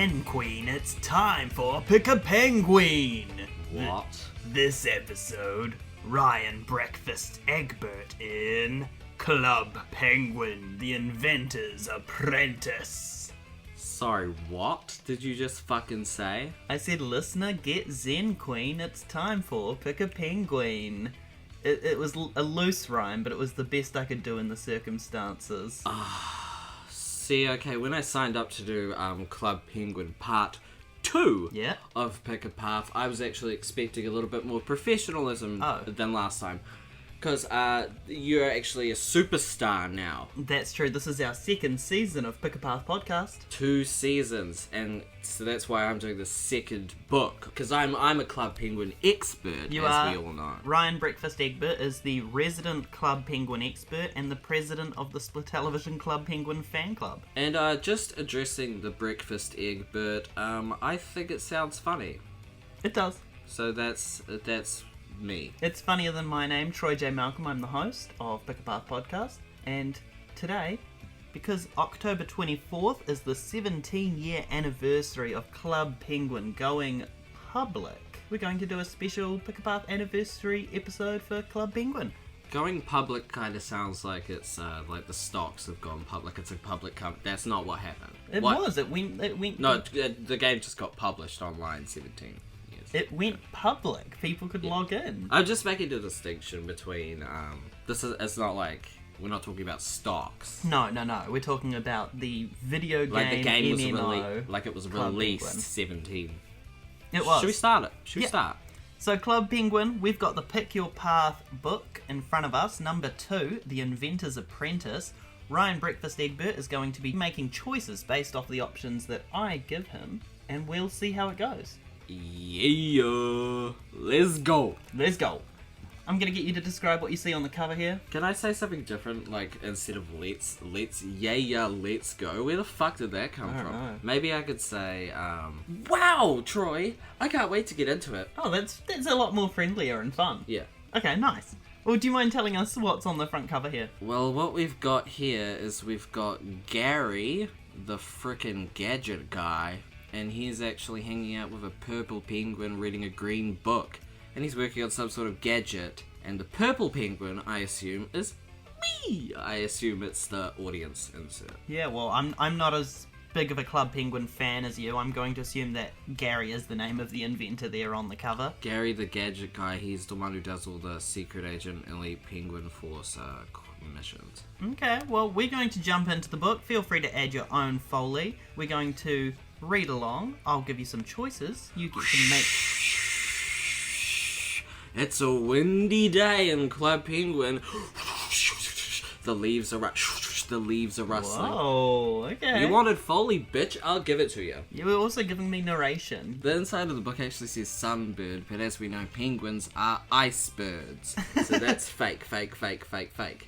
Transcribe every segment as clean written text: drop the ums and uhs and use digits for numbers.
Pen Queen, it's time for Pick a Penguin! What? This episode, Ryan Breakfast-Eggbert in Club Penguin, the Inventor's Apprentice. Sorry, what did you just fucking say? I said, listener, get Zen Queen, it's time for Pick a Penguin. It was a loose rhyme, but it was the best I could do in the circumstances. See, okay, when I signed up to do Club Penguin Part 2 of Pick a Path, I was actually expecting a little bit more professionalism than last time. Because you're actually a superstar now. That's true. This is our second season of Pick a Path podcast. 2 seasons, and so that's why I'm doing the second book. Because I'm a Club Penguin expert, we all know. Ryan Breakfast-Eggbert is the resident Club Penguin expert and the president of the SPLITelevision Club Penguin fan club. And just addressing the Breakfast-Eggbert, I think it sounds funny. It does. So that's me. It's funnier than my name, Troy J. Malcolm. I'm the host of Pick a Path podcast, and today, because October 24th is the 17-year anniversary of Club Penguin going public, we're going to do a special Pick a Path anniversary episode for Club Penguin. Going public kind of sounds like it's like the stocks have gone public. It's a public company. That's not what happened. It went. No, the game just got published online 17. It went public. People could log in. I'm just making the distinction between it's not like we're not talking about stocks. No. We're talking about the video game. Like the game MMO was released 17. It was. Should we start it? Should we start? So Club Penguin, we've got the Pick Your Path book in front of us. Number 2, The Inventor's Apprentice. Ryan Breakfast-Eggbert is going to be making choices based off the options that I give him, and we'll see how it goes. Yeah, let's go. Let's go. I'm gonna get you to describe what you see on the cover here. Can I say something different? Like, instead of let's go. Where the fuck did that come from? Know. Maybe I could say, wow, Troy, I can't wait to get into it. Oh, that's a lot more friendlier and fun. Yeah. Okay, nice. Well, do you mind telling us what's on the front cover here? Well, what we've got here is we've got Gary, the frickin' gadget guy, and he's actually hanging out with a purple penguin reading a green book. And he's working on some sort of gadget. And the purple penguin, I assume, is me! I assume it's the audience insert. Yeah, well, I'm not as big of a Club Penguin fan as you. I'm going to assume that Gary is the name of the inventor there on the cover. Gary, the gadget guy, he's the one who does all the Secret Agent Elite Penguin Force missions. Okay, well, we're going to jump into the book. Feel free to add your own Foley. We're going to read along. I'll give you some choices. You get to make... It's a windy day in Club Penguin. The leaves are rustling. Whoa, okay. You wanted Foley, bitch? I'll give it to you. You were also giving me narration. The inside of the book actually says sunbird, but as we know, penguins are icebergs. So that's fake.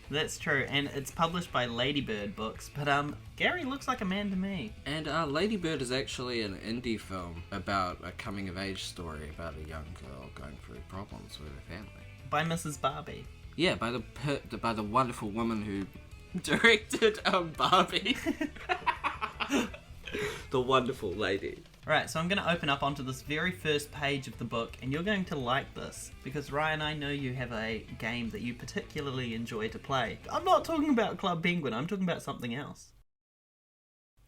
That's true, and it's published by Ladybird Books, but Gary looks like a man to me. And Ladybird is actually an indie film about a coming-of-age story about a young girl going through problems with her family. By Mrs. Barbie. Yeah, by the wonderful woman who directed Barbie. The wonderful lady. Right, so I'm going to open up onto this very first page of the book, and you're going to like this, because Ryan, I know you have a game that you particularly enjoy to play. I'm not talking about Club Penguin, I'm talking about something else.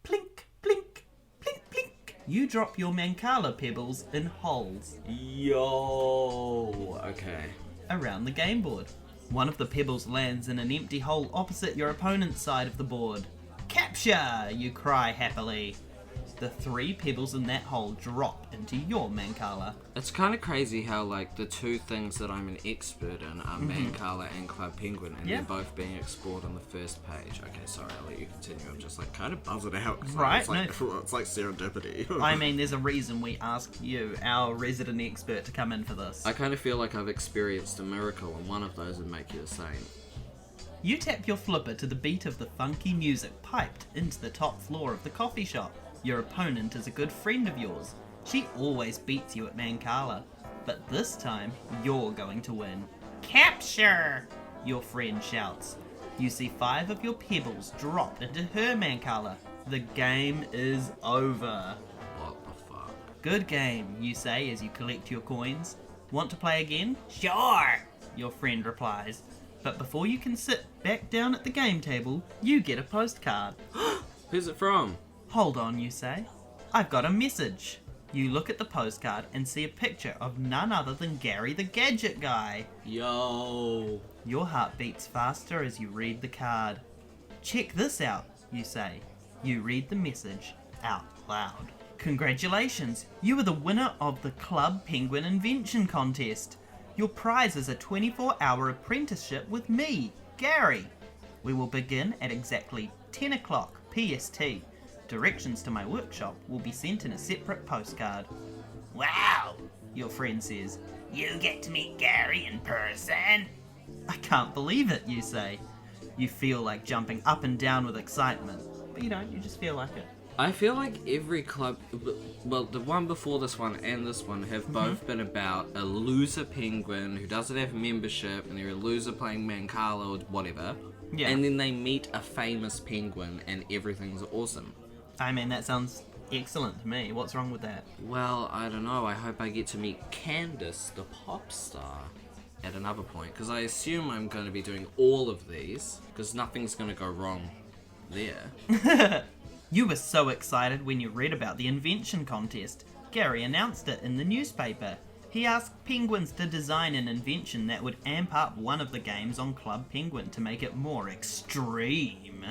Plink, plink, plink, plink. You drop your Mancala pebbles in holes. Yo, okay. Around the game board. One of the pebbles lands in an empty hole opposite your opponent's side of the board. Capture! You cry happily. The 3 pebbles in that hole drop into your Mancala. It's kind of crazy how, like, the 2 things that I'm an expert in are Mancala and Club Penguin, and they're both being explored on the first page. Okay, sorry, I'll let you continue. I'm just, like, kind of buzzing out. Right? It's like serendipity. I mean, there's a reason we asked you, our resident expert, to come in for this. I kind of feel like I've experienced a miracle, and one of those would make you a saint. You tap your flipper to the beat of the funky music piped into the top floor of the coffee shop. Your opponent is a good friend of yours. She always beats you at Mancala, but this time you're going to win. Capture! Your friend shouts. You see 5 of your pebbles drop into her Mancala. The game is over. Good game, you say as you collect your coins. Want to play again? Sure, your friend replies. But before you can sit back down at the game table, you get a postcard. Who's it from? Hold on, you say. I've got a message. You look at the postcard and see a picture of none other than Gary the Gadget Guy. Yo. Your heart beats faster as you read the card. Check this out, you say. You read the message out loud. Congratulations, you are the winner of the Club Penguin Invention Contest. Your prize is a 24-hour apprenticeship with me, Gary. We will begin at exactly 10 o'clock PST. Directions to my workshop will be sent in a separate postcard. Wow, your friend says. You get to meet Gary in person? I can't believe it, you say. You feel like jumping up and down with excitement. But you don't, you just feel like it. I feel like every club, well, the one before this one and this one have both been about a loser penguin who doesn't have membership and they're a loser playing Mancala or whatever. Yeah. And then they meet a famous penguin and everything's awesome. I mean, that sounds excellent to me. What's wrong with that? Well, I don't know. I hope I get to meet Candace, the pop star, at another point. Because I assume I'm going to be doing all of these. Because nothing's going to go wrong there. You were so excited when you read about the invention contest. Gary announced it in the newspaper. He asked penguins to design an invention that would amp up one of the games on Club Penguin to make it more extreme.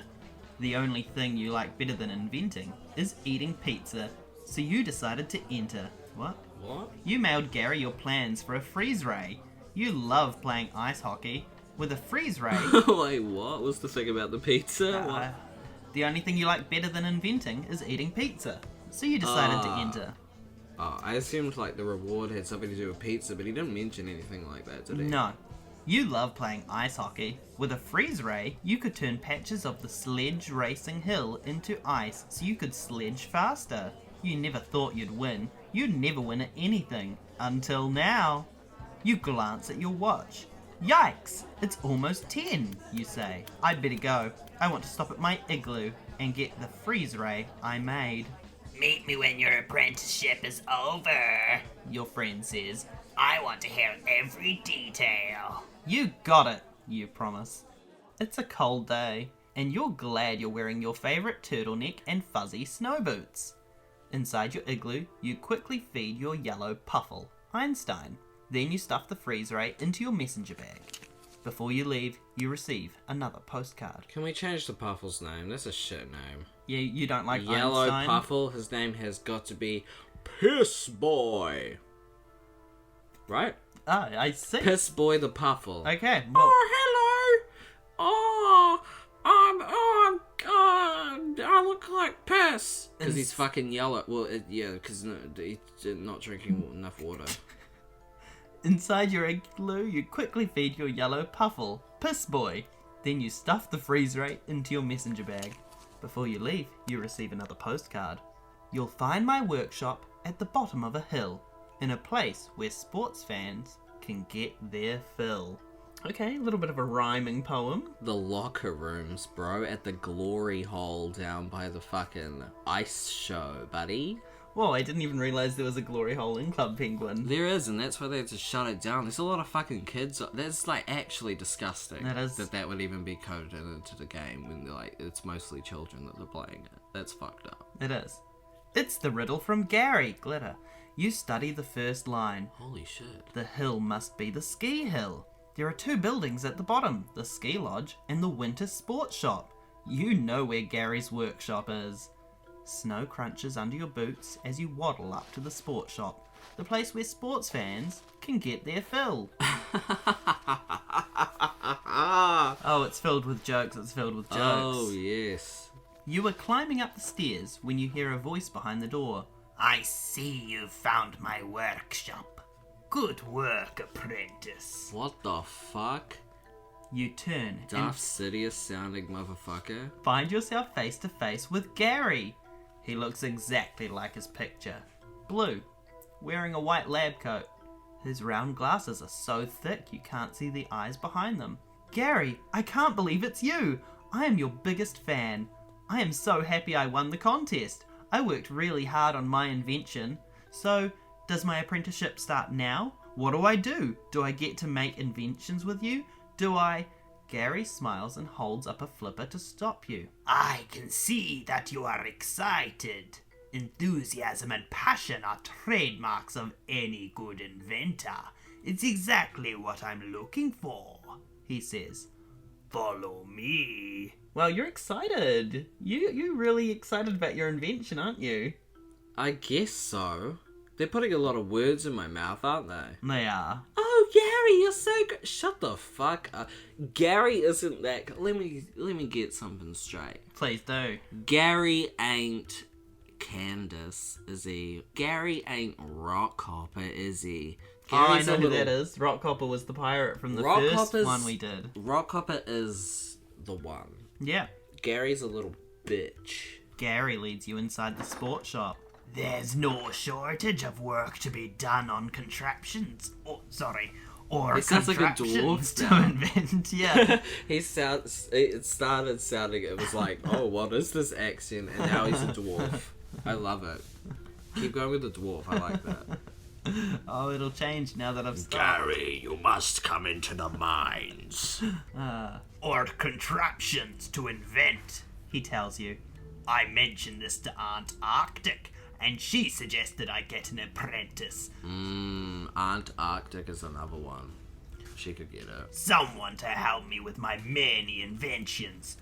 The only thing you like better than inventing is eating pizza, so you decided to enter. What? What? You mailed Gary your plans for a freeze ray. You love playing ice hockey. With a freeze ray... Wait, what? What's the thing about the pizza? What? The only thing you like better than inventing is eating pizza. So you decided to enter. Oh, I assumed like the reward had something to do with pizza, but he didn't mention anything like that, did he? No. You love playing ice hockey. With a freeze ray, you could turn patches of the sledge racing hill into ice so you could sledge faster. You never thought you'd win. You'd never win at anything. Until now. You glance at your watch. Yikes! It's almost 10, you say. I'd better go. I want to stop at my igloo and get the freeze ray I made. Meet me when your apprenticeship is over, your friend says. I want to hear every detail. You got it, you promise. It's a cold day, and you're glad you're wearing your favourite turtleneck and fuzzy snow boots. Inside your igloo, you quickly feed your yellow puffle, Einstein. Then you stuff the freeze ray into your messenger bag. Before you leave, you receive another postcard. Can we change the Puffle's name? That's a shit name. Yeah, you don't like Yellow Einstein? Puffle, his name has got to be Piss Boy. Right? Oh, I see. Piss Boy the Puffle. Okay, well... Oh, hello! I look like piss. Because he's fucking yellow. Well, yeah, because he's not drinking enough water. Inside your igloo, you quickly feed your yellow puffle, Piss Boy. Then you stuff the freeze ray into your messenger bag. Before you leave, you receive another postcard. You'll find my workshop at the bottom of a hill, in a place where sports fans can get their fill. Okay, a little bit of a rhyming poem. The locker rooms, bro, at the glory hole down by the fucking ice show, buddy. Whoa, I didn't even realise there was a glory hole in Club Penguin. There is, and that's why they had to shut it down. There's a lot of fucking kids. That's like actually disgusting. That is. That would even be coded into the game when they're like it's mostly children that they're playing it. That's fucked up. It is. It's the riddle from Gary, Glitter. You study the first line. Holy shit. The hill must be the ski hill. There are two buildings at the bottom, the ski lodge and the winter sports shop. You know where Gary's workshop is. Snow crunches under your boots as you waddle up to the sports shop, the place where sports fans can get their fill. Oh, it's filled with jokes, it's filled with jokes. Oh, yes. You were climbing up the stairs when you hear a voice behind the door. I see you've found my workshop. Good work, apprentice. What the fuck? You turn Darth Sidious sounding motherfucker. Find yourself face to face with Gary. He looks exactly like his picture. Blue, wearing a white lab coat. His round glasses are so thick you can't see the eyes behind them. Gary, I can't believe it's you. I am your biggest fan. I am so happy I won the contest. I worked really hard on my invention. So, does my apprenticeship start now? What do I do? Do I get to make inventions with you? Do I... Gary smiles and holds up a flipper to stop you. I can see that you are excited. Enthusiasm and passion are trademarks of any good inventor. It's exactly what I'm looking for, he says. Follow me. Well, you're excited. You're really excited about your invention, aren't you? I guess so. They're putting a lot of words in my mouth, aren't they? They are. Oh, Gary, you're so good. Shut the fuck up. Gary isn't that... Let me get something straight. Please do. Gary ain't Candace, is he? Gary ain't Rockhopper, is he? I know who that is. Rockhopper was the pirate from the first one we did. Rockhopper is the one. Yeah. Gary's a little bitch. Gary leads you inside the sports shop. There's no shortage of work to be done on contraptions. Or sounds like a dwarf to now. invent. Yeah. It started sounding, it was like, oh, what is this accent? And now he's a dwarf. I love it. Keep going with the dwarf. I like that. Oh, it'll change now that I've started. Gary, you must come into the mines. Or contraptions to invent, he tells you. I mentioned this to Aunt Arctic, and she suggested I get an apprentice. Aunt Arctic is another one. She could get it. Someone to help me with my many inventions.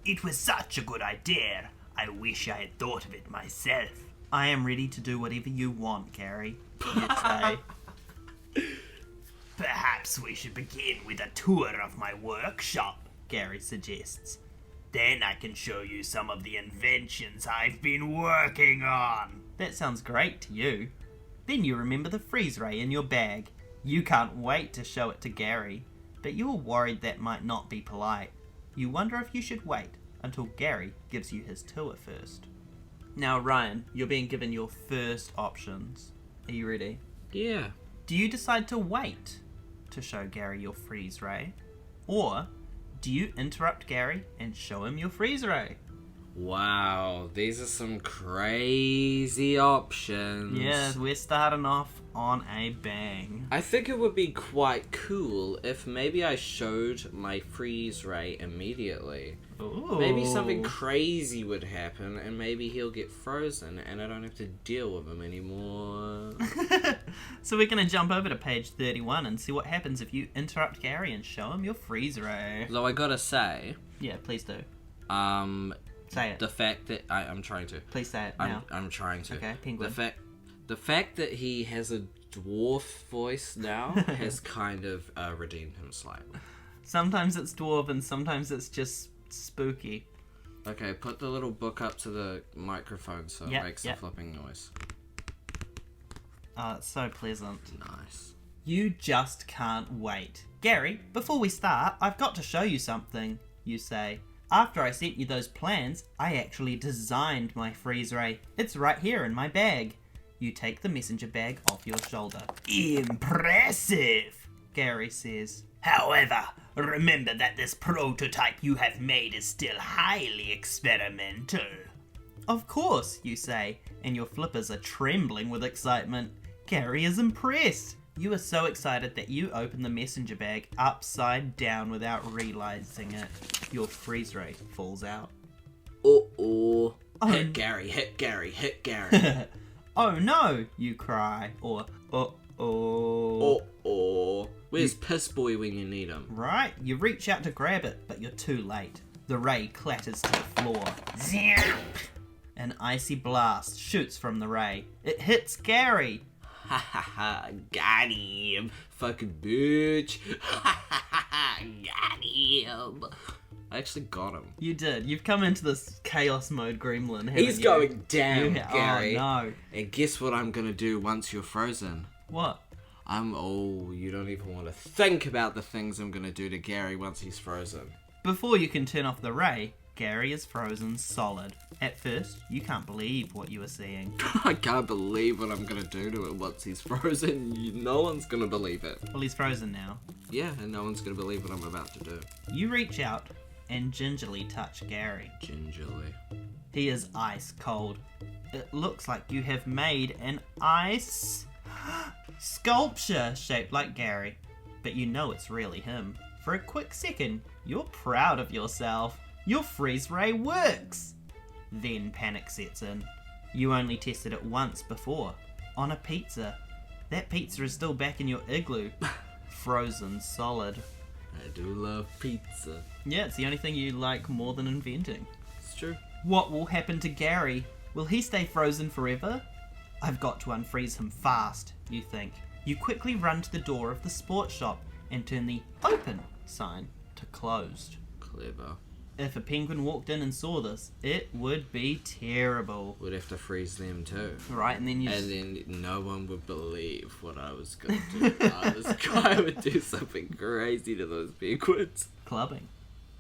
It was such a good idea. I wish I had thought of it myself. I am ready to do whatever you want, Gary, you say. Perhaps we should begin with a tour of my workshop, Gary suggests. Then I can show you some of the inventions I've been working on. That sounds great to you. Then you remember the freeze ray in your bag. You can't wait to show it to Gary, but you're worried that might not be polite. You wonder if you should wait until Gary gives you his tour first. Now, Ryan, you're being given your first options. Are you ready? Yeah. Do you decide to wait to show Gary your freeze ray? Or do you interrupt Gary and show him your freeze ray? Wow, these are some crazy options. Yeah, we're starting off on a bang. I think it would be quite cool if maybe I showed my freeze ray immediately. Ooh. Maybe something crazy would happen and maybe he'll get frozen and I don't have to deal with him anymore. So we're going to jump over to page 31 and see what happens if you interrupt Gary and show him your freeze ray. Though I gotta say, Yeah, please do. Say it. the fact that I'm trying to. Please say it now. I'm trying to. Okay, penguin. The fact that he has a dwarf voice now has kind of redeemed him slightly. Sometimes it's dwarf and sometimes it's just spooky. Okay, put the little book up to the microphone so Yep, it makes yep. the flipping noise. Oh, it's so pleasant. Nice. You just can't wait. Gary, before we start, I've got to show you something, you say. After I sent you those plans, I actually designed my freeze ray. It's right here in my bag. You take the messenger bag off your shoulder. Impressive, Gary says. However, remember that this prototype you have made is still highly experimental. Of course, you say, and your flippers are trembling with excitement. Gary is impressed. You are so excited that you open the messenger bag upside down without realizing it. Your freeze ray falls out. Uh-oh. Hit Gary, hit Gary, hit Gary. Oh no, you cry. Or, uh-oh. Uh-oh. Where's Piss Boy when you need him? Right, you reach out to grab it, but you're too late. The ray clatters to the floor. Zip! An icy blast shoots from the ray. It hits Gary. Ha ha ha, got him. Fucking bitch. Ha ha ha, got him. I actually got him. You did. You've come into this chaos mode gremlin, haven't He's you? going down, You- Gary. Oh no. And guess what I'm gonna do once you're frozen? What? You don't even want to think about the things I'm gonna do to Gary once he's frozen. Before you can turn off the ray, Gary is frozen solid. At first, you can't believe what you are seeing. I can't believe what I'm gonna do to him once he's frozen. No one's gonna believe it. Well, he's frozen now. Yeah, and no one's gonna believe what I'm about to do. You reach out and gingerly touch Gary. Gingerly. He is ice cold. It looks like you have made an ice sculpture shaped like Gary, but you know it's really him. For a quick second, you're proud of yourself. Your freeze ray works! Then panic sets in. You only tested it once before, on a pizza. That pizza is still back in your igloo, frozen solid. I do love pizza. Yeah, it's the only thing you like more than inventing. It's true. What will happen to Gary? Will he stay frozen forever? I've got to unfreeze him fast, you think. You quickly run to the door of the sports shop and turn the open sign to closed. Clever. If a penguin walked in and saw this, it would be terrible. We'd have to freeze them too. Right, and then you And then no one would believe what I was going to do. This guy would do something crazy to those penguins. clubbing.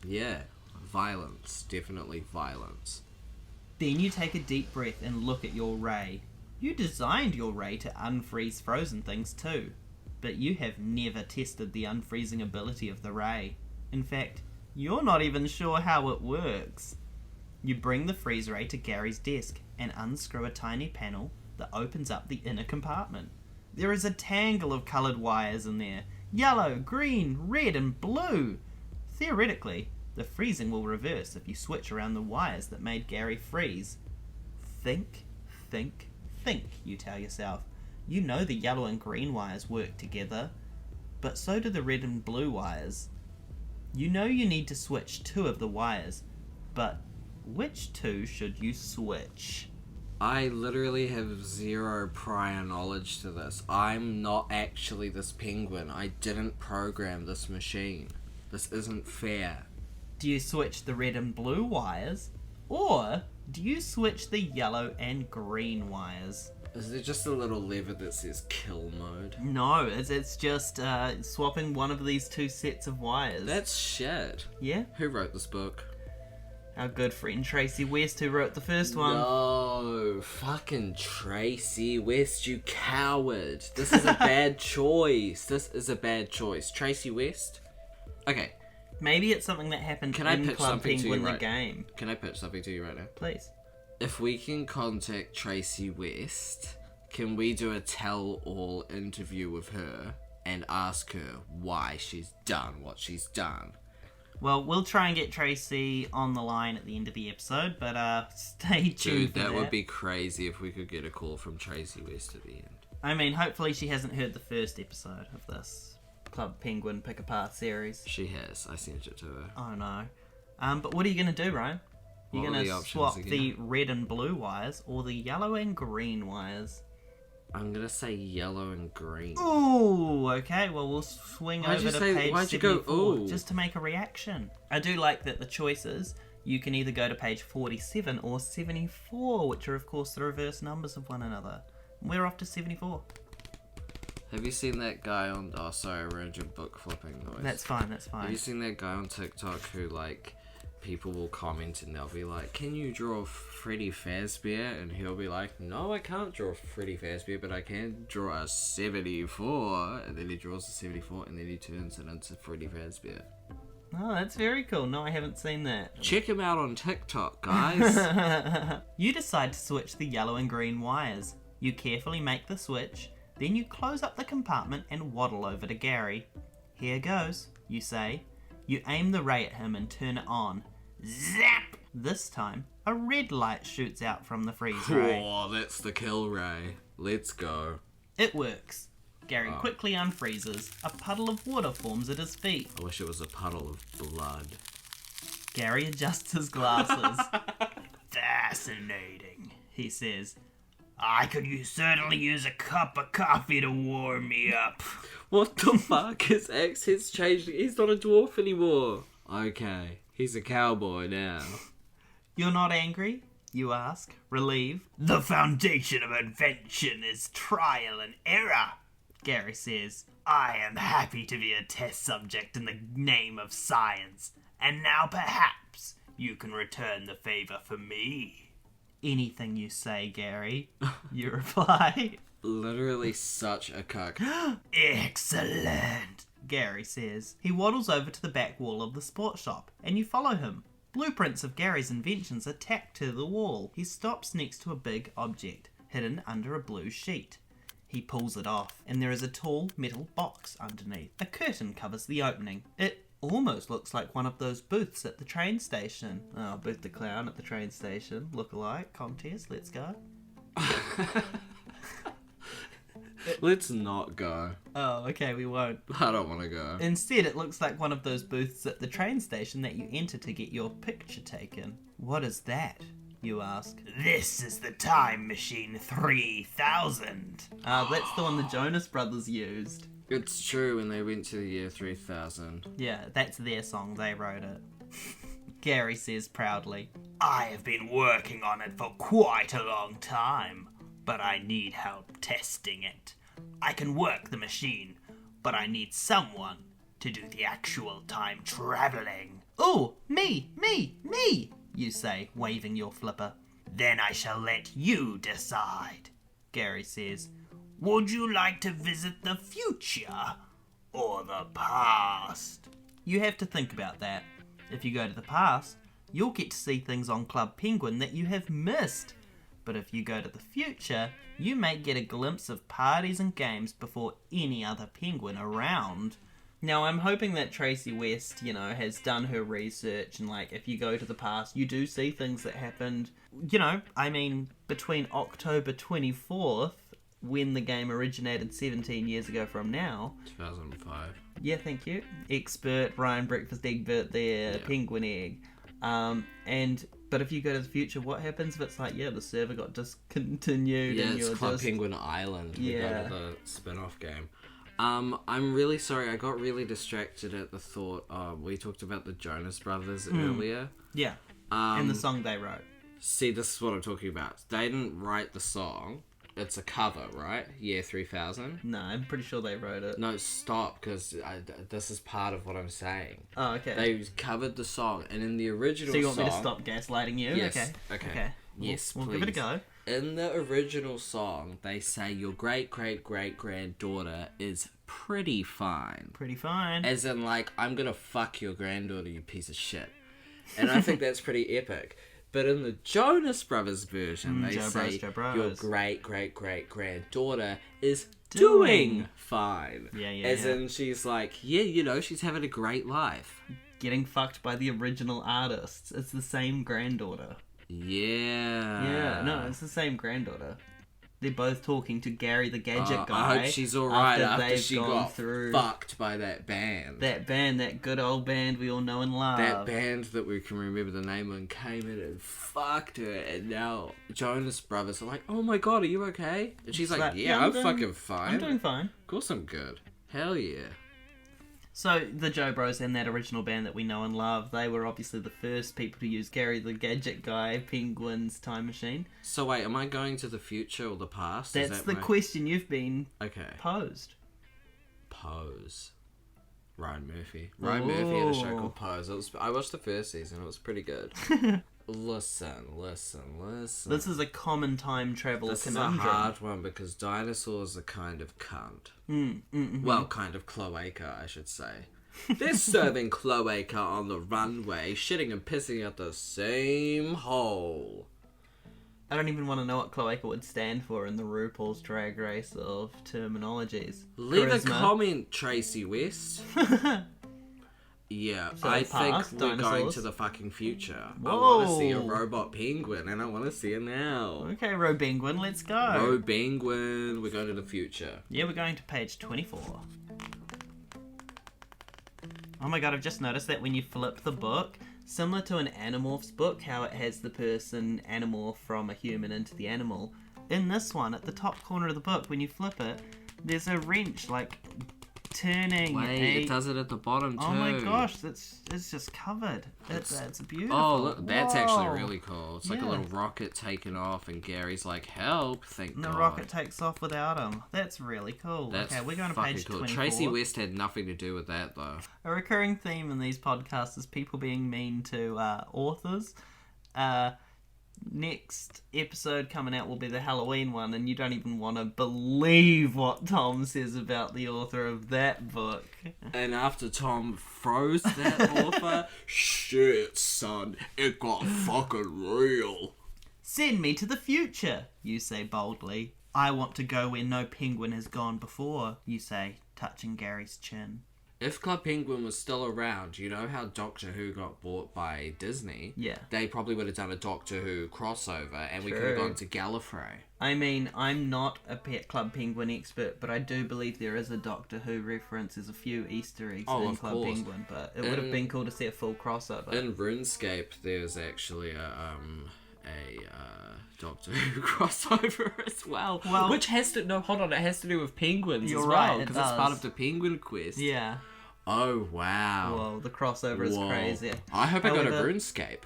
Yeah. Violence. Definitely violence. Then you take a deep breath and look at your ray. You designed your ray to unfreeze frozen things too, but you have never tested the unfreezing ability of the ray. In fact, you're not even sure how it works. You bring the freeze ray to Gary's desk and unscrew a tiny panel that opens up the inner compartment. There is a tangle of coloured wires in there. Yellow, green, red and blue. Theoretically, the freezing will reverse if you switch around the wires that made Gary freeze. Think, think, think, you tell yourself. You know the yellow and green wires work together, but so do the red and blue wires. You know you need to switch two of the wires, but which two should you switch? I literally have zero prior knowledge to this. I'm not actually this penguin. I didn't program this machine. This isn't fair. Do you switch the red and blue wires, or do you switch the yellow and green wires? Is there just a little lever that says kill mode? No, it's just swapping one of these two sets of wires. That's shit. Yeah? Who wrote this book? Our good friend Tracy West, who wrote the first one. No, fucking Tracy West, you coward. This is a bad choice. This is a bad choice. Tracy West? Okay. Maybe it's something that happened Can I in pitch Club something to you Penguin the right- game. Can I pitch something to you right now? Please. If we can contact Tracy West, can we do a tell-all interview with her and ask her why she's done what she's done? Well, we'll try and get Tracy on the line at the end of the episode, but stay tuned Dude, for that would be crazy if we could get a call from Tracy West at the end. I mean, hopefully she hasn't heard the first episode of this Club Penguin Pick Apart series. She has. I sent it to her. Oh no. But what are you going to do, Ryan? You're What are going the to options swap again? the red and blue wires or the yellow and green wires? I'm gonna say yellow and green. Ooh, okay. Well, we'll swing Why'd over you to say- page why'd you go, 74 ooh? just to make a reaction. I do like that the choices, you can either go to page 47 or 74, which are, of course, the reverse numbers of one another. We're off to 74. Have you seen that guy on... Oh, sorry, I ruined your book flipping noise. That's fine, that's Have fine. you seen that guy on TikTok who, like, people will comment and they'll be like, can you draw Freddy Fazbear? And he'll be like, no, I can't draw Freddy Fazbear, but I can draw a 74. And then he draws a 74 and then he turns it into Freddy Fazbear. Oh, that's very cool. No, I haven't seen that. Check him out on TikTok, guys. You decide to switch the yellow and green wires. You carefully make the switch, then you close up the compartment and waddle over to Gary. Here goes, you say. You aim the ray at him and turn it on. Zap! This time, a red light shoots out from the freeze ray. Oh, that's the kill ray. Let's go. It works. Gary quickly unfreezes. A puddle of water forms at his feet. I wish it was a puddle of blood. Gary adjusts his glasses. Fascinating, he says. I could certainly use a cup of coffee to warm me up. What the fuck? His accent's changed. He's not a dwarf anymore. Okay, he's a cowboy now. You're not angry? You ask, relieved. The foundation of invention is trial and error, Gary says. I am happy to be a test subject in the name of science, and now perhaps you can return the favor for me. Anything you say, Gary, you reply. Literally such a cuck. Excellent, Gary says. He waddles over to the back wall of the sports shop, and you follow him. Blueprints of Gary's inventions are tacked to the wall. He stops next to a big object, hidden under a blue sheet. He pulls it off, and there is a tall metal box underneath. A curtain covers the opening. It almost looks like one of those booths at the train station. Oh, Booth the Clown at the train station. Look-alike contest, let's go. Let's not go. Oh, okay, we won't. I don't want to go. Instead, it looks like one of those booths at the train station that you enter to get your picture taken. What is that? You ask. This is the Time Machine 3000. That's the one the Jonas Brothers used. It's true, when they went to the year 3000. Yeah, that's their song, they wrote it. Gary says proudly. I have been working on it for quite a long time, but I need help testing it. I can work the machine, but I need someone to do the actual time traveling. Ooh, me, you say, waving your flipper. Then I shall let you decide, Gary says. Would you like to visit the future or the past? You have to think about that. If you go to the past, you'll get to see things on Club Penguin that you have missed. But if you go to the future, you may get a glimpse of parties and games before any other penguin around. Now, I'm hoping that Tracy West, has done her research, and, if you go to the past, you do see things that happened, between October 24th, when the game originated 17 years ago from now. 2005. Yeah, thank you. Expert, Ryan Breakfast-Eggbert there, Yeah. Penguin Egg. But if you go to the future, what happens if it's the server got discontinued Yeah, and it's you're Club just... Penguin Island. We Yeah. go to the spin-off game. I'm really sorry, I got really distracted at the thought, we talked about the Jonas Brothers earlier. Yeah, and the song they wrote. See, this is what I'm talking about. They didn't write the song. It's a cover, right? Year 3000. No, I'm pretty sure they wrote it. No, stop, because this is part of what I'm saying. Oh, okay. They covered the song, and in the original So you want song... me to stop gaslighting you? Yes. Okay. Yes, we'll please. give it a go. In the original song, they say your great-great-great-granddaughter is pretty fine. Pretty fine. As in, I'm gonna fuck your granddaughter, you piece of shit. And I think that's pretty epic. But in the Jonas Brothers version, they say your great-great-great-granddaughter is doing fine. Yeah. As in, she's she's having a great life. Getting fucked by the original artists. It's the same granddaughter. Yeah. Yeah, no, it's the same granddaughter. They're both talking to Gary the Gadget guy. I hope she's alright after they've she gone got through fucked by that band. That good old band we all know and love. That band that we can remember the name of came in and fucked her, and now Jonas Brothers are like, oh my god, are you okay? And she's like, yeah, I'm fucking fine. I'm doing fine. Of course I'm good. Hell yeah. So, the Joe Bros and that original band that we know and love, they were obviously the first people to use Gary the Gadget guy, Penguin's time machine. So wait, am I going to the future or the past? That's the question you've been posed. Pose. Ryan Murphy. Ryan Murphy had a show called Pose. I watched the first season, it was pretty good. Listen. This is a common time travel conundrum. This is a hard one because dinosaurs are kind of cunt. Well, kind of cloaca, I should say. They're serving cloaca on the runway, shitting and pissing out the same hole. I don't even want to know what cloaca would stand for in the RuPaul's Drag Race of terminologies. Leave Charisma. a comment, Tracy West. Yeah, So I past think we're going dinosaurs? to the fucking future. Whoa. I want to see a robot penguin, and I want to see it now. Okay, Robenguin, let's go. Robenguin, we're going to the future. Yeah, we're going to page 24. Oh my god, I've just noticed that when you flip the book, similar to an Animorphs book, how it has the person animorph from a human into the animal, in this one, at the top corner of the book, when you flip it, there's a wrench, turning. Wait, it does it at the bottom too. Oh my gosh, it's just covered. It's beautiful. Oh, look, that's actually Whoa. really cool. It's like a Yeah. little rocket taking off, and Gary's like, help, thank And the God. rocket takes off without him. That's really cool. That's okay, we're going to fucking page cool. 24. Tracy West had nothing to do with that, though. A recurring theme in these podcasts is people being mean to authors. next episode coming out will be the Halloween one, and you don't even want to believe what Tom says about the author of that book. And after Tom froze that author, shit, son, it got fucking real. Send me to the future, you say boldly. I want to go where no penguin has gone before, you say, touching Gary's chin. If Club Penguin was still around, you know how Doctor Who got bought by Disney? Yeah. They probably would have done a Doctor Who crossover, and we could have gone to Gallifrey. I mean, I'm not a Club Penguin expert, but I do believe there is a Doctor Who reference. There's a few Easter eggs in Club Penguin, but it would have been cool to see a full crossover. In RuneScape, there's actually a Doctor Who crossover as well. Which has to... No, hold on, it has to do with penguins as well, because it's part of the Penguin Quest. Yeah. Oh, wow. Whoa, the crossover is crazy. I hope I go to RuneScape.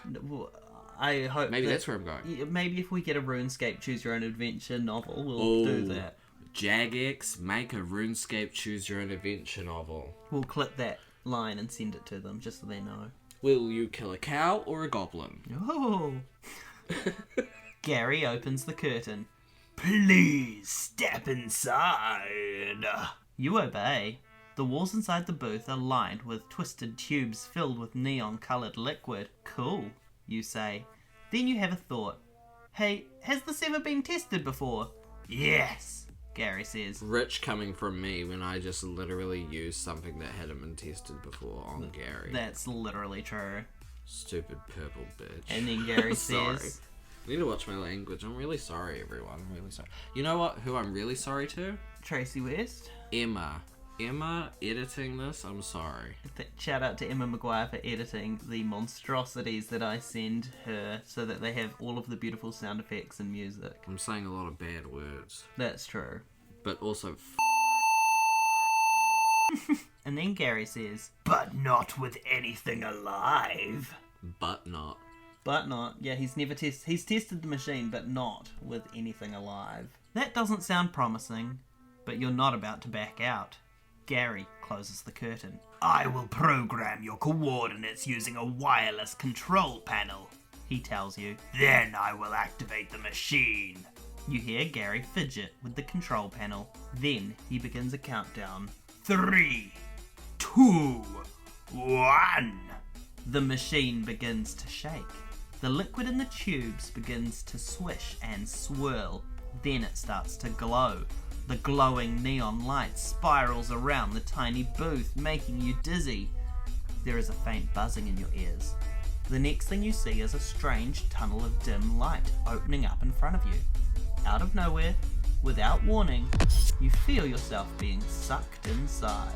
I hope Maybe that's where I'm going. Maybe if we get a RuneScape Choose Your Own Adventure novel, we'll do that. Jagex, make a RuneScape Choose Your Own Adventure novel. We'll clip that line and send it to them, just so they know. Will you kill a cow or a goblin? Oh. Gary opens the curtain. Please step inside. You obey. The walls inside the booth are lined with twisted tubes filled with neon-coloured liquid. Cool, you say. Then you have a thought. Hey, has this ever been tested before? Yes, Gary says. Rich coming from me when I just literally used something that hadn't been tested before on Gary. That's literally true. Stupid purple bitch. And then Gary Sorry. says... I need to watch my language. I'm really sorry, everyone. I'm really sorry. You know what? Who I'm really sorry to? Tracy West. Emma. Emma editing this, I'm sorry. Shout out to Emma Maguire for editing the monstrosities that I send her so that they have all of the beautiful sound effects and music. I'm saying a lot of bad words. That's true. But also And then Gary says, but not with anything alive. But not. But not. Yeah, he's tested the machine, but not with anything alive. That doesn't sound promising, but you're not about to back out. Gary closes the curtain. I will program your coordinates using a wireless control panel, he tells you. Then I will activate the machine. You hear Gary fidget with the control panel. Then he begins a countdown. 3, 2, 1. The machine begins to shake. The liquid in the tubes begins to swish and swirl. Then it starts to glow. The glowing neon light spirals around the tiny booth, making you dizzy. There is a faint buzzing in your ears. The next thing you see is a strange tunnel of dim light opening up in front of you. Out of nowhere, without warning, you feel yourself being sucked inside.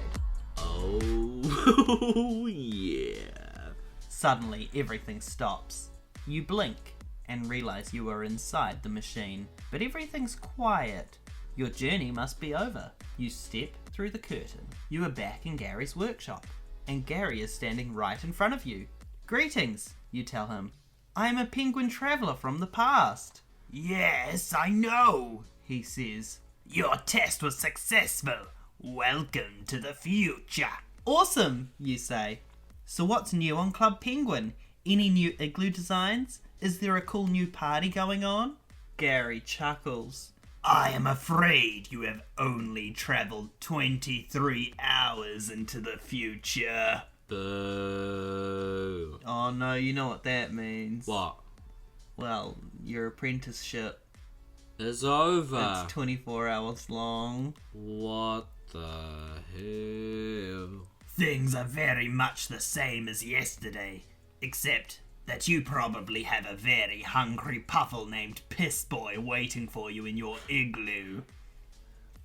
Oh, yeah. Suddenly, everything stops. You blink and realize you are inside the machine, but everything's quiet. Your journey must be over. You step through the curtain. You are back in Gary's workshop, and Gary is standing right in front of you. Greetings, you tell him. I am a penguin traveller from the past. Yes, I know, he says. Your test was successful. Welcome to the future. Awesome, you say. So what's new on Club Penguin? Any new igloo designs? Is there a cool new party going on? Gary chuckles. I am afraid you have only travelled 23 hours into the future. Boo. Oh no, you know what that means. What? Well, your apprenticeship is over. It's 24 hours long. What the hell? Things are very much the same as yesterday, except that you probably have a very hungry puffle named Piss Boy waiting for you in your igloo.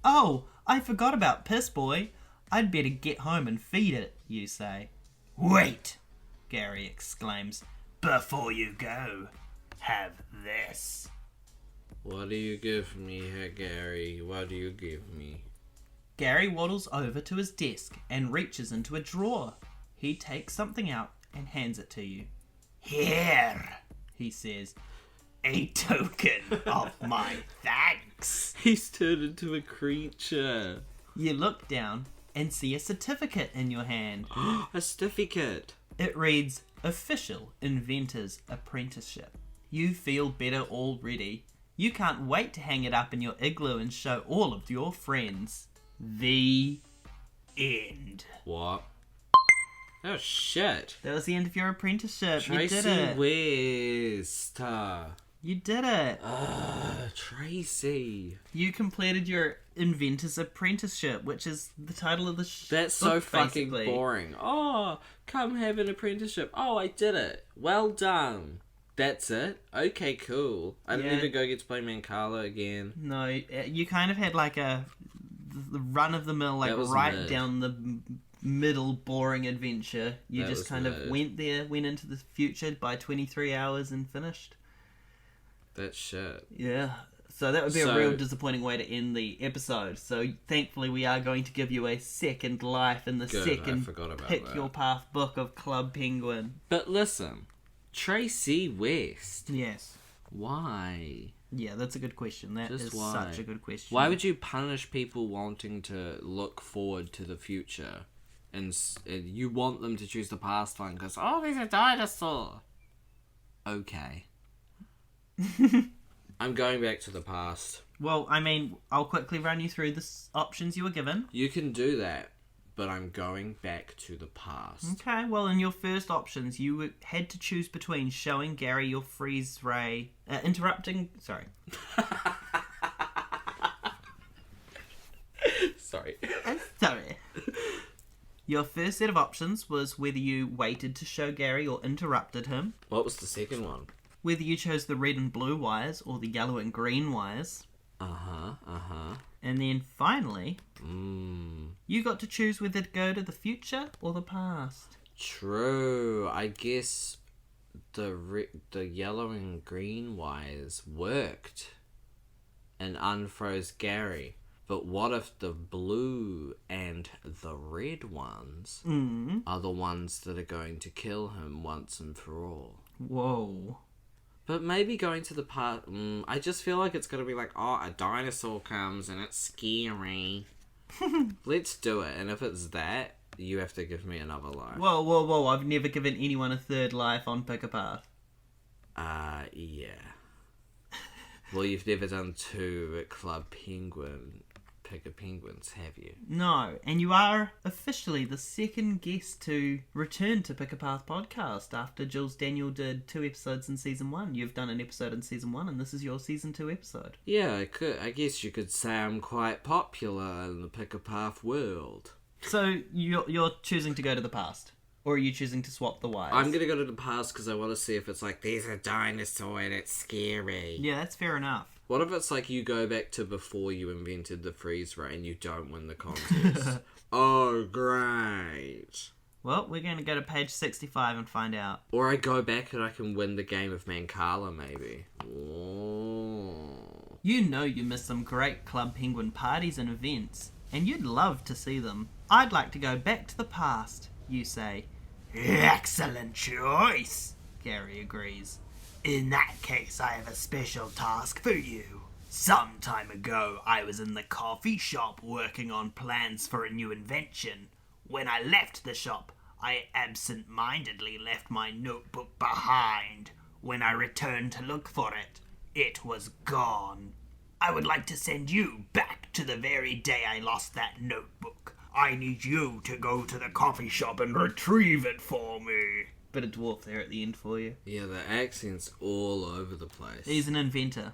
Oh, I forgot about Piss Boy. I'd better get home and feed it, you say. Wait, Gary exclaims. Before you go, have this. What do you give me, Gary? What do you give me? Gary waddles over to his desk and reaches into a drawer. He takes something out and hands it to you. Here, he says, a token of my thanks. He's turned into a creature. You look down and see a certificate in your hand. A certificate. It reads, Official Inventor's Apprenticeship. You feel better already. You can't wait to hang it up in your igloo and show all of your friends. The end. What? Oh shit. That was the end of your apprenticeship. Tracy You did it. West. You did it. Tracy. You completed your Inventor's Apprenticeship, which is the title of the That's so book, fucking basically. boring. Oh, come have an apprenticeship. Oh, I did it. Well done. That's it? Okay, cool. I don't Yeah. even go get to play Mancala again. No, you kind of had like the run-of-the-mill, like That was right mid. down the middle boring adventure. You That just was kind of mid. went into the future by 23 hours and finished. That's shit. Yeah. So that would be a So- real disappointing way to end the episode. So thankfully we are going to give you a second life in the Good, I second forgot about Pick that. Your Path book of Club Penguin. But listen, Tracy West. Yes. Why? Yeah, that's a good question. That is Just why? such a good question. Why would you punish people wanting to look forward to the future? And you want them to choose the past one because, oh, there's a dinosaur. Okay. I'm going back to the past. Well, I mean, I'll quickly run you through the options you were given. You can do that, but I'm going back to the past. Okay, well, in your first options, you had to choose between showing Gary your freeze ray... Sorry. Sorry. Sorry. Your first set of options was whether you waited to show Gary or interrupted him, What was the second one? whether you chose the red and blue wires or the yellow and green wires, and then finally, you got to choose whether to go to the future or the past. True. I guess the yellow and green wires worked and unfroze Gary. But what if the blue and the red ones are the ones that are going to kill him once and for all? Whoa. But maybe going to the past... I just feel like it's going to be like, oh, a dinosaur comes and it's scary. Let's do it. And if it's that, you have to give me another life. Whoa, I've never given anyone a third life on Pick a Path. Yeah. Well, you've never done 2 at Club Penguin Pick a Penguins, have you? No, and you are officially the second guest to return to Pick a Path podcast after Jules Daniel did 2 episodes in season 1. You've done an episode in season 1, and this is your season 2 episode. Yeah, I guess you could say I'm quite popular in the Pick a Path world. So you're choosing to go to the past, or are you choosing to swap the wires? I'm gonna go to the past because I want to see if it's like, there's a dinosaur and it's scary. Yeah, that's fair enough. What if it's like you go back to before you invented the freeze ray and you don't win the contest? Oh, great. Well, we're going to go to page 65 and find out. Or I go back and I can win the game of Mancala, maybe. Ooh. You know you missed some great Club Penguin parties and events, and you'd love to see them. I'd like to go back to the past, you say. Excellent choice. Gary agrees. In that case, I have a special task for you. Some time ago, I was in the coffee shop working on plans for a new invention. When I left the shop, I absent-mindedly left my notebook behind. When I returned to look for it, it was gone. I would like to send you back to the very day I lost that notebook. I need you to go to the coffee shop and retrieve it for me. Bit of dwarf there at the end for you. Yeah, the accent's all over the place. He's an inventor.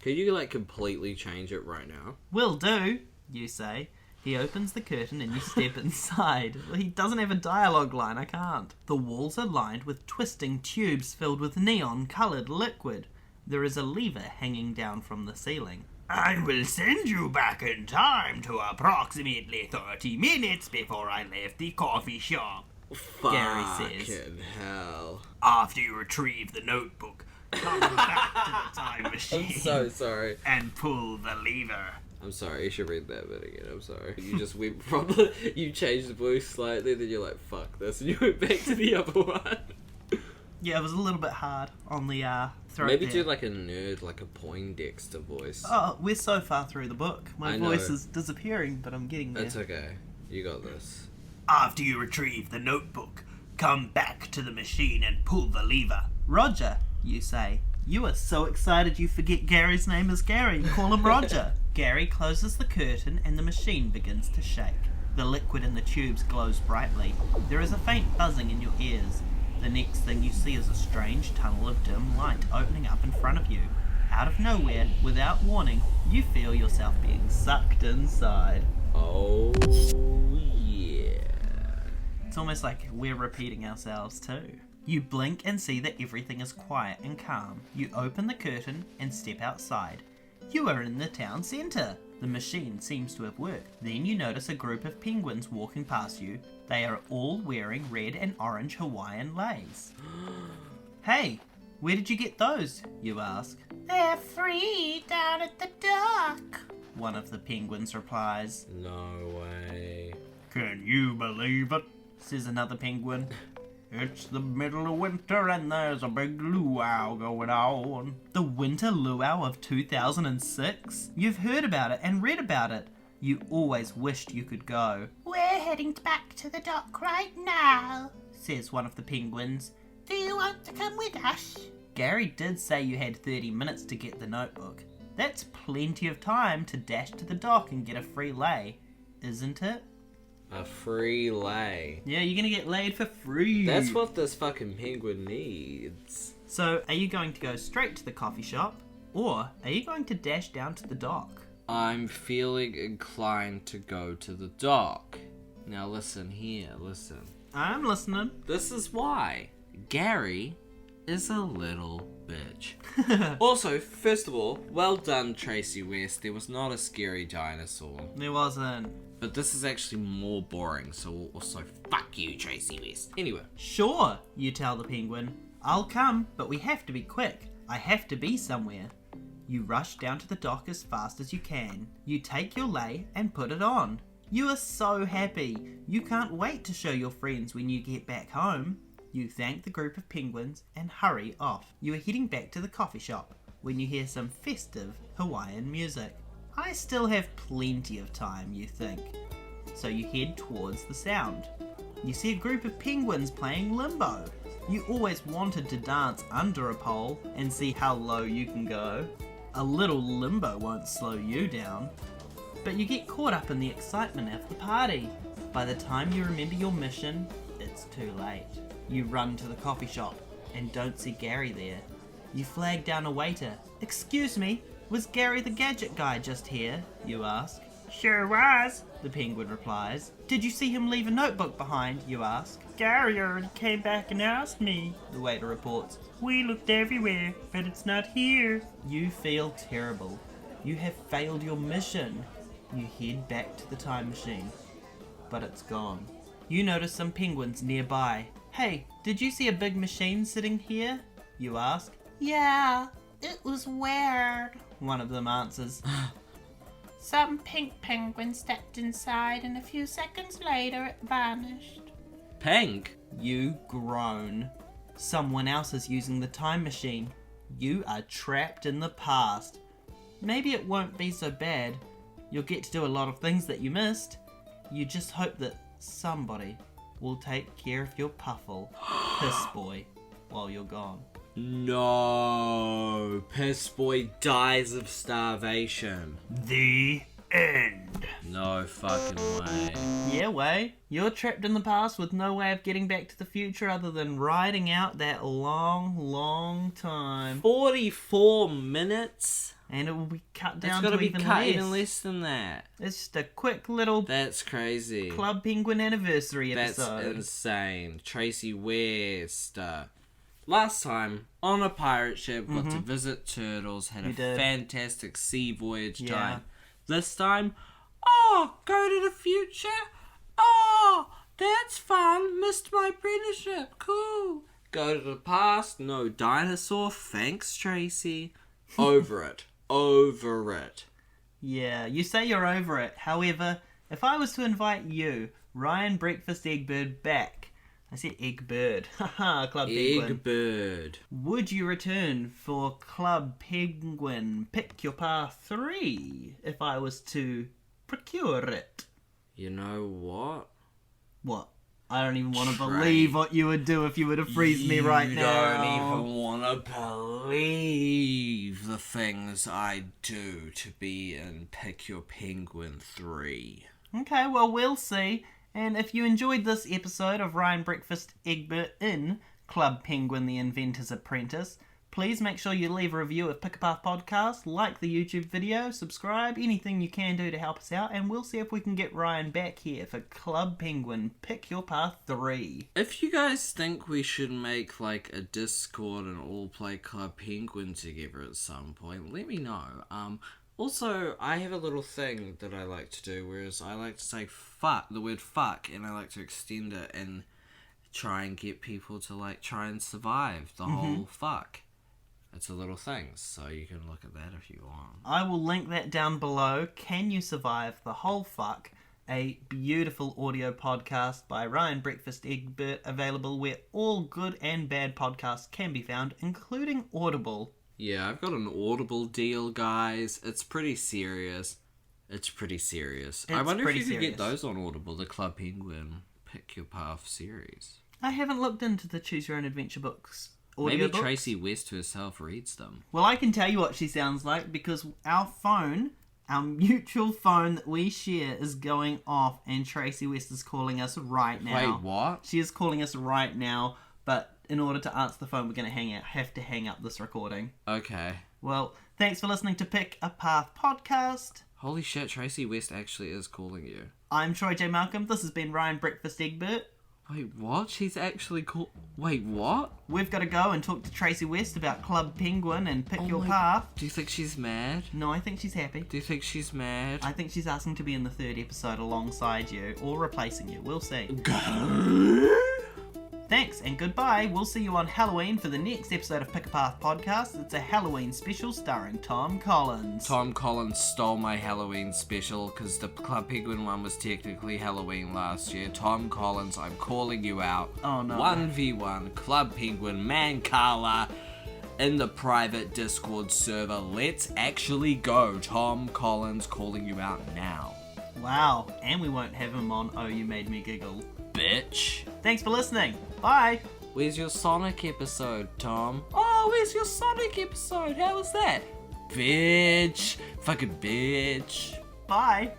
Could you, like, completely change it right now? Will do, you say. He opens the curtain and you step inside. Well, he doesn't have a dialogue line, I can't. The walls are lined with twisting tubes filled with neon-coloured liquid. There is a lever hanging down from the ceiling. I will send you back in time to approximately 30 minutes before I left the coffee shop. Gary says. Fucking hell. After you retrieve the notebook, come back to the time machine I'm so sorry. and pull the lever. I'm sorry, you should read that bit again, I'm sorry. You just went from, you changed the voice slightly, then you're like, fuck this, and you went back to the other one. Yeah, it was a little bit hard on the throat Maybe there. do like a nerd, like a Poindexter voice. Oh, we're so far through the book. My I know. voice is disappearing, but I'm getting there. It's okay, you got this. After you retrieve the notebook, come back to the machine and pull the lever. Roger, you say. You are so excited you forget Gary's name is Gary and call him Roger. Gary closes the curtain and the machine begins to shake. The liquid in the tubes glows brightly. There is a faint buzzing in your ears. The next thing you see is a strange tunnel of dim light opening up in front of you. Out of nowhere, without warning, you feel yourself being sucked inside. Oh, yeah. It's almost like we're repeating ourselves too. You blink and see that everything is quiet and calm. You open the curtain and step outside. You are in the town centre. The machine seems to have worked. Then you notice a group of penguins walking past you. They are all wearing red and orange Hawaiian leis. Hey, where did you get those? You ask. They're free down at the dock. One of the penguins replies. No way. Can you believe it? Says another penguin. It's the middle of winter and there's a big luau going on. The winter luau of 2006? You've heard about it and read about it. You always wished you could go, We're heading back to the dock right now. says one of the penguins. Do you want to come with us? Gary did say you had 30 minutes to get the notebook. That's plenty of time to dash to the dock and get a free lay, isn't it? A free lay. Yeah, you're gonna get laid for free. That's what this fucking penguin needs. So, are you going to go straight to the coffee shop, or are you going to dash down to the dock? I'm feeling inclined to go to the dock. Now listen here, listen. I'm listening. This is why Gary is a little bitch. Also, first of all, well done, Tracy West. There was not a scary dinosaur. There wasn't. But this is actually more boring, so also fuck you, Tracy West. Anyway. Sure, you tell the penguin. I'll come, but we have to be quick. I have to be somewhere. You rush down to the dock as fast as you can. You take your lei and put it on. You are so happy. You can't wait to show your friends when you get back home. You thank the group of penguins and hurry off. You are heading back to the coffee shop when you hear some festive Hawaiian music. I still have plenty of time, you think. So you head towards the sound. You see a group of penguins playing limbo. You always wanted to dance under a pole and see how low you can go. A little limbo won't slow you down. But you get caught up in the excitement of the party. By the time you remember your mission, it's too late. You run to the coffee shop and don't see Gary there. You flag down a waiter. Excuse me, was Gary the gadget guy just here? You ask. Sure was. The penguin replies. Did you see him leave a notebook behind? You ask. Gary already came back and asked me. The waiter reports. We looked everywhere, but it's not here. You feel terrible. You have failed your mission. You head back to the time machine, but it's gone. You notice some penguins nearby. Hey, did you see a big machine sitting here? You ask. Yeah, it was weird. One of them answers. Some pink penguin stepped inside and a few seconds later it vanished. Pink? You groan. Someone else is using the time machine. You are trapped in the past. Maybe it won't be so bad. You'll get to do a lot of things that you missed. You just hope that somebody will take care of your puffle, Piss Boy, while you're gone. No. Piss Boy dies of starvation. The end. No fucking way. Yeah, way. You're trapped in the past with no way of getting back to the future other than riding out that long, long time. 44 minutes? And it will be cut It's down gotta to be even cut less. even less than that. It's just a quick little That's crazy. Club Penguin anniversary That's episode. insane. Tracy West. Last time, on a pirate ship, got to visit turtles, had You a did. fantastic sea voyage Yeah. time. This time, oh, go to the future? Oh, that's fun. Missed my apprenticeship. Cool. Go to the past? No dinosaur. Thanks, Tracy. Over it. Over it. Yeah, you say you're over it. However, if I was to invite you, Ryan Breakfast-Eggbert, back. I said Eggbird. Haha, Club Penguin. Eggbird. Would you return for Club Penguin Pick Your Path 3 if I was to procure it? You know what? What? I don't even want to believe what you would do if you were to freeze me right now. You don't even want to believe the things I do to be in Pick Your Penguin 3. Okay, well, we'll see. And if you enjoyed this episode of Ryan Breakfast-Eggbert in Club Penguin, the Inventor's Apprentice, please make sure you leave a review of Pick a Path Podcast, like the YouTube video, subscribe, anything you can do to help us out, and we'll see if we can get Ryan back here for Club Penguin Pick Your Path 3. If you guys think we should make like a Discord and all play Club Penguin together at some point, let me know. Also, I have a little thing that I like to do, whereas I like to say fuck, the word fuck, and I like to extend it and try and get people to like try and survive the whole fuck. It's a little thing, so you can look at that if you want. I will link that down below. Can You Survive the Whole Fuck? A beautiful audio podcast by Ryan Breakfast-Eggbert, available where all good and bad podcasts can be found, including Audible. Yeah, I've got an Audible deal, guys. It's pretty serious. I wonder if you could get those on Audible, the Club Penguin Pick Your Path series. I haven't looked into the Choose Your Own Adventure books. Maybe Audiobooks. Tracy West herself reads them. Well, I can tell you what she sounds like, because our mutual phone that we share is going off, and Tracy West is calling us right now. Wait, what? She is calling us right now, but in order to answer the phone, we're going to have to hang up this recording. Okay. Well, thanks for listening to Pick a Path Podcast. Holy shit, Tracy West actually is calling you. I'm Troy J. Malcolm. This has been Ryan Breakfast-Eggbert. Wait, what? She's actually Wait, what? We've got to go and talk to Tracy West about Club Penguin and Pick Your Path. Do you think she's mad? No, I think she's happy. Do you think she's mad? I think she's asking to be in the 3rd episode alongside you, or replacing you. We'll see. Thanks and goodbye. We'll see you on Halloween for the next episode of Pick a Path Podcast. It's a Halloween special starring Tom Collins. Tom Collins stole my Halloween special because the Club Penguin one was technically Halloween last year. Tom Collins, I'm calling you out. Oh no. 1v1 Club Penguin Mancala in the private Discord server. Let's actually go. Tom Collins calling you out now. Wow. And we won't have him on Oh You Made Me Giggle. Bitch. Thanks for listening. Bye. Where's your Sonic episode, Tom? Oh, where's your Sonic episode? How was that? Bitch. Fucking bitch. Bye.